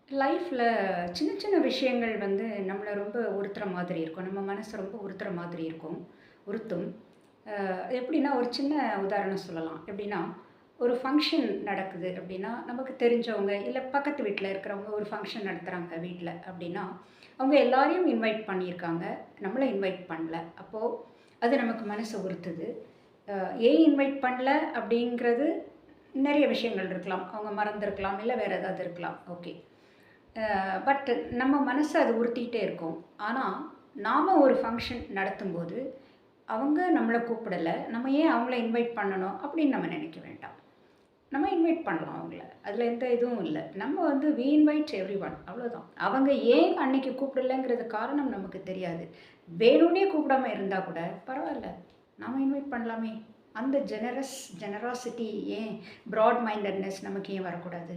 லைஃப்பில் சின்ன சின்ன விஷயங்கள் வந்து நம்மளை ரொம்ப உறுத்துற மாதிரி இருக்கும். நம்ம மனசை ரொம்ப உறுத்துற மாதிரி இருக்கும். உறுத்தும். எப்படின்னா ஒரு சின்ன உதாரணம் சொல்லலாம். எப்படின்னா, ஒரு ஃபங்க்ஷன் நடக்குது அப்படின்னா, நமக்கு தெரிஞ்சவங்க இல்ல பக்கத்து வீட்ல இருக்கிறவங்க ஒரு ஃபங்க்ஷன் நடத்துறாங்க வீட்ல அப்படின்னா, அவங்க எல்லாரையும் இன்வைட் பண்ணியிருக்காங்க. நம்மள இன்வைட் பண்ணல. அப்போ அது நமக்கு மனச உறுத்துது. அ ஏன் இன்வைட் பண்ணல அப்படிங்கிறது நெறைய விஷயங்கள் இருக்கலாம். அவங்க மறந்திருக்கலாம். இல்ல வேற ஏதாவது இருக்கலாம். ஓகே. பட் நம்ம மனச அது உறுத்திக்கிட்டே இருக்கும். ஆனா, நாம ஒரு ஃபங்ஷன் நடத்தும்போது, அவங்க நம்மள கூப்பிடல. நம்ம ஏன் அவங்கள இன்வைட் பண்ணணும் அப்படின்னு நம்ம நினைக்க வேண்டாம். நம்ம இன்வைட் பண்ணலாம் அவங்கள. அதில எந்த இதுவும் இல்ல. நம்ம வந்து வி இன்வைட் எவ்ரிஒன் அவ்வளோதான். அவங்க ஏன் அன்னைக்கு கூப்பிடலங்கிறது காரணம் நமக்கு தெரியாது. வேணும்னே கூப்பிடாம இருந்தா கூட பரவால்ல. நாம இன்வைட் பண்ணலாமே. அந்த ஜெனராசிட்டி ஏன் பிராட் மைண்டட்னஸ் நமக்கு ஏன் வரக்கூடாது?